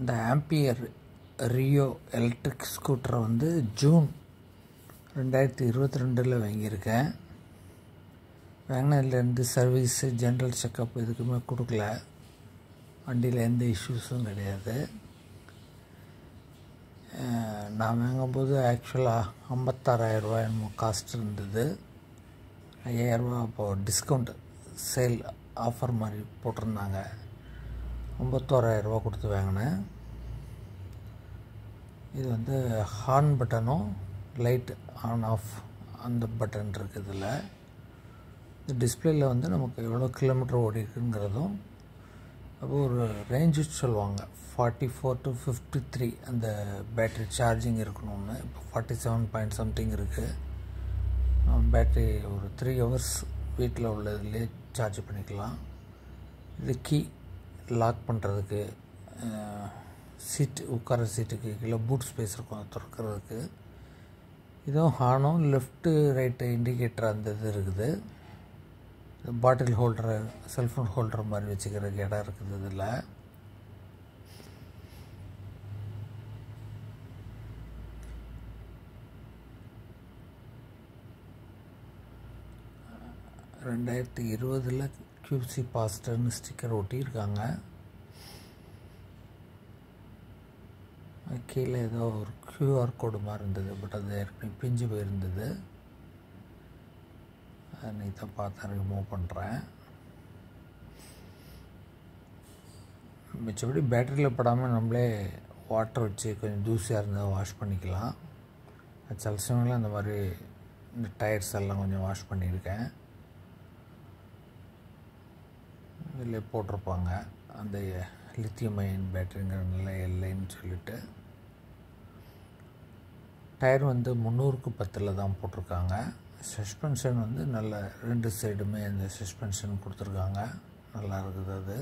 இந்த ampere Rio electric ஸ்கூட்டரை வந்து June 2022 வாங்கியிருக்கேன். வாங்கினதுலேருந்து சர்வீஸு ஜென்ரல் செக்கப் எதுக்குமே கொடுக்கல. வண்டியில் எந்த இஷ்யூஸும் கிடையாது. நான் வாங்கும்போது ஆக்சுவலாக 56,000 என்னமோ காஸ்ட் இருந்தது. 5,000 அப்போது டிஸ்கவுண்ட் சேல் ஆஃபர் மாதிரி போட்டிருந்தாங்க. 51,000 கொடுத்து வாங்கினேன். இது வந்து ஹார்ன் பட்டனும் லைட் ஆன் ஆஃப் அந்த பட்டன் இருக்குது. இதில் இந்த டிஸ்பிளேயில் வந்து நமக்கு எவ்வளோ கிலோமீட்டர் ஓடி இருக்குங்கிறதும், அப்போது ஒரு ரேஞ்சு சொல்லுவாங்க 44 to 53 அந்த பேட்ரி சார்ஜிங் இருக்கணும்னு. இப்போ 47 பாயிண்ட் சம்திங் இருக்குது. பேட்ரி ஒரு 3 hours வீட்டில் உள்ளதுலேயே சார்ஜ் பண்ணிக்கலாம். இது கீ லாக் பண்ணுறதுக்கு, சீட்டு உட்கார சீட்டுக்கு கீழே பூட் ஸ்பேஸ் இருக்கும் அதை திறக்கிறதுக்கு. இதுவும் ஹார்னும் லெஃப்ட்டு ரைட்டு இண்டிகேட்டர் அந்த இது இருக்குது. பாட்டில் ஹோல்டரு, செல்ஃபோன் ஹோல்டர் மாதிரி வச்சுக்கிறதுக்கு இடம் இருக்குது. இதில் $2020 QC பாஸ்டர்னு ஸ்டிக்கர் ஒட்டியிருக்காங்க. கீழே ஏதோ ஒரு QR கோடு மாதிரி இருந்தது, பட் அது ஏற்கனவே பிஞ்சு போயிருந்தது. அதை நீ தான் பார்த்து ரிமூவ் பண்ணுறேன். மிச்சபடி பேட்டரியில் படாமல் நம்மளே வாட்டர் வச்சு கொஞ்சம் தூசியாக இருந்தால் வாஷ் பண்ணிக்கலாம். சில சமயங்களில் அந்த மாதிரி இந்த டயர்ஸ் எல்லாம் கொஞ்சம் வாஷ் பண்ணியிருக்கேன். இதில் போட்டிருப்பாங்க அந்த லித்தியம் அயன் பேட்டரிங்கிறதுனால இல்லைன்னு சொல்லிட்டு. டயர் வந்து 300க்கு 10 தான் போட்டிருக்காங்க. சஸ்பென்ஷன் வந்து நல்ல 2 சைடுமே அந்த சஸ்பென்ஷன் கொடுத்துருக்காங்க. நல்லா இருக்குது. அது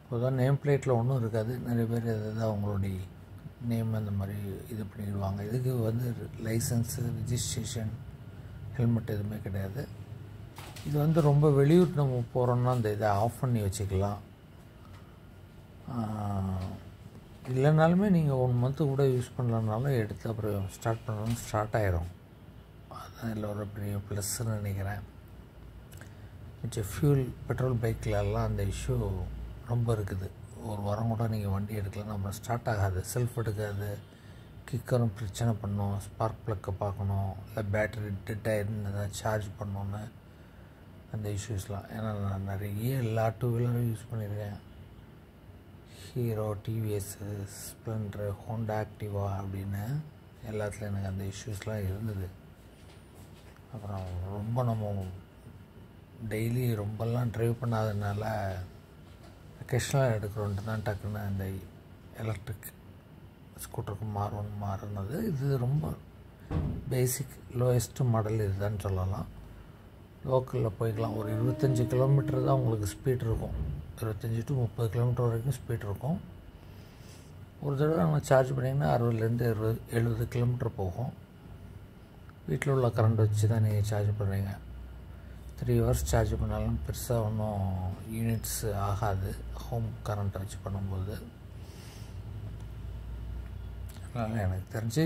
பொதுவாக நேம் பிளேட்டில் ஒன்றும் இருக்காது. நிறைய பேர் எதாவது அவங்களுடைய நேம் அந்த மாதிரி இது பண்ணிடுவாங்க. இதுக்கு வந்து லைசன்ஸு, ரிஜிஸ்ட்ரேஷன், ஹெல்மெட் எதுவுமே கிடையாது. இது வந்து ரொம்ப வெளியூர் நம்ம போகிறோம்னா அந்த இதை ஆஃப் பண்ணி வச்சுக்கலாம். இல்லைனாலுமே நீங்கள் 1 month கூட யூஸ் பண்ணலனாலும் எடுத்து அப்புறம் ஸ்டார்ட் பண்ணணும், ஸ்டார்ட் ஆகிரும். அதுதான் இதில் ஒரு பெரிய ப்ளஸ்ன்னு நினைக்கிறேன். மிச்சம் ஃபியூல் பெட்ரோல் பைக்கிலெல்லாம் அந்த இஷ்யூ ரொம்ப இருக்குது. ஒரு வாரம் கூட நீங்கள் வண்டி எடுக்கலாம், நம்ம ஸ்டார்ட் ஆகாது, செல்ஃப் எடுக்காது, கிக்கரும் பிரச்சனை பண்ணும், ஸ்பார்க் ப்ளக்கை பார்க்கணும், இல்லை பேட்டரி டெட் ஆகிருந்து ஏதாவது சார்ஜ் பண்ணணுன்னு அந்த இஷ்யூஸ்லாம். ஏன்னா நான் நிறைய எல்லா 2 வீலரும் யூஸ் பண்ணியிருக்கேன். Hero, TVS, Splendor, Honda Activa அப்படின்னு எல்லாத்துலேயும் எனக்கு அந்த இஷ்யூஸ்லாம் இருந்தது. அப்புறம் ரொம்ப நம்ம டெய்லி ரொம்பலாம் ட்ரைவ் பண்ணாததுனால அக்கேஷனலாக எடுக்கிறோன்ட்டு தான் டக்குன்னு அந்த எலக்ட்ரிக் ஸ்கூட்டருக்கு மாறினது. இது ரொம்ப பேசிக் லோயஸ்ட்டு மாடல் இதுதான் சொல்லலாம். லோக்கலில் போய்க்கலாம். ஒரு 25 கிலோமீட்டர் தான் உங்களுக்கு ஸ்பீட் இருக்கும். 25 to 30 கிலோமீட்டர் வரைக்கும் ஸ்பீட் இருக்கும். ஒரு தடவை நம்ம சார்ஜ் பண்ணிங்கன்னா 60லேருந்து 70 கிலோமீட்டர் போகும். வீட்டில் உள்ள கரண்ட் வச்சு தான் நீங்கள் சார்ஜ் பண்ணுறீங்க. 3 hours சார்ஜ் பண்ணாலும் பெருசாக ஒன்றும் யூனிட்ஸ் ஆகாது, ஹோம் கரண்ட்டை வச்சு பண்ணும்போது. அதனால் எனக்கு தெரிஞ்சு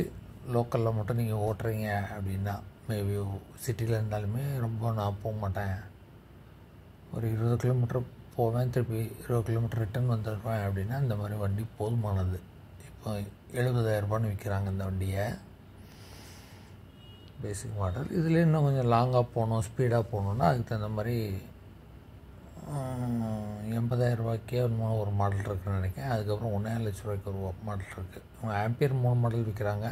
லோக்கலில் மட்டும் நீங்கள் ஓட்டுறீங்க அப்படின்னா, மேபி சிட்டியில் இருந்தாலுமே ரொம்ப நான் போக மாட்டேன், ஒரு 20 கிலோமீட்டர் போவேன், திருப்பி 20 கிலோமீட்டர் ரிட்டர்ன் வந்துடுவேன் அப்படின்னா இந்த மாதிரி வண்டி போதுமானது. இப்போ 70,000 விற்கிறாங்க இந்த வண்டியை, பேசிக் மாடல். இதில் இன்னும் கொஞ்சம் லாங்காக போகணும், ஸ்பீடாக போகணுன்னா அதுக்கு தகுந்த மாதிரி 80,000 ஒரு மாடல் இருக்குதுன்னு நினைக்கிறேன். அதுக்கப்புறம் 1,50,000 ஒரு மாடல் இருக்குது. அவங்க ஆம்பியர் 3 மாடல் விற்கிறாங்க.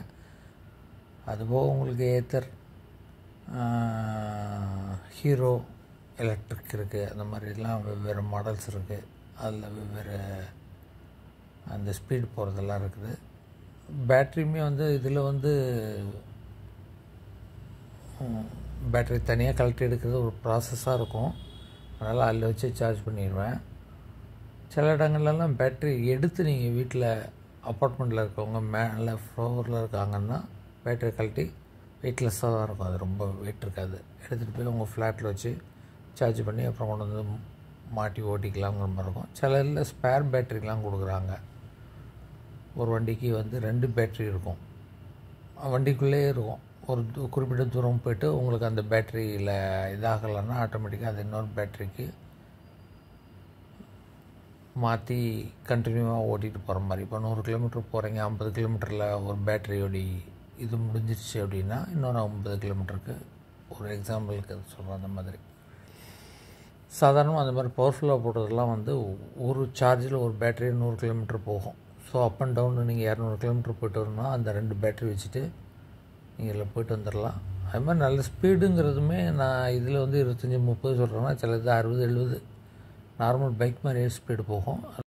அதுபோக உங்களுக்கு ஏத்தர், ஹீரோ எலக்ட்ரிக் இருக்குது. அந்த மாதிரிலாம் வெவ்வேறு மாடல்ஸ் இருக்குது. அதில் வெவ்வேறு அந்த ஸ்பீடு போகிறதெல்லாம் இருக்குது. பேட்ரியுமே வந்து இதில் வந்து பேட்ரி தனியாக கழட்டி எடுக்கிறது ஒரு ப்ராசஸாக இருக்கும். அதனால் அதில் வச்சு சார்ஜ் பண்ணிடுவேன். சில இடங்கள்லாம் பேட்ரி எடுத்து நீங்கள் வீட்டில் அப்பார்ட்மெண்ட்டில் இருக்கவங்க மேலே ஃப்ளோரில் இருக்காங்கன்னா பேட்டரி கழட்டி வெயிட்லெஸ்ஸாக தான் இருக்கும். அது ரொம்ப வெயிட் இருக்காது. எடுத்துகிட்டு போய் உங்கள் ஃப்ளாட்டில் வச்சு சார்ஜ் பண்ணி அப்புறம் கொண்டு வந்து மாட்டி ஓட்டிக்கலாங்கிற மாதிரி இருக்கும். சில இதில் ஸ்பேர் பேட்டரிலாம் கொடுக்குறாங்க. ஒரு வண்டிக்கு வந்து 2 பேட்ரி இருக்கும், வண்டிக்குள்ளே இருக்கும். ஒரு குறிப்பிட்ட தூரம் போய்ட்டு உங்களுக்கு அந்த பேட்டரியில் இதாகலைன்னா ஆட்டோமேட்டிக்காக அது இன்னொரு பேட்டரிக்கு மாற்றி கண்டினியூவாக ஓட்டிகிட்டு போகிற மாதிரி. இப்போ 100 கிலோமீட்டர் போகிறீங்க, 50 கிலோமீட்டரில் ஒரு பேட்டரியோடைய இது முடிஞ்சிருச்சு அப்படின்னா இன்னொரு 50 கிலோமீட்டருக்கு ஒரு எக்ஸாம்பிளுக்கு அது சொல்கிறேன். அந்த மாதிரி சாதாரணமாக அந்த மாதிரி பவர்ஃபுல்லாக போடுறதெல்லாம் வந்து ஒரு சார்ஜில் ஒரு பேட்டரி 100 கிலோமீட்டர் போகும். ஸோ அப் அண்ட் டவுன் நீங்கள் 200 கிலோமீட்டர் போய்ட்டு வரணும்னா அந்த 2 பேட்டரி வச்சுட்டு நீங்கள் இதில் போய்ட்டு வந்துடலாம். அது மாதிரி நல்ல ஸ்பீடுங்கிறதுமே நான் இதில் வந்து 25-30 சொல்கிறேன்னா சிலது 60-70 நார்மல் பைக் மாதிரியே ஸ்பீடு போகும்.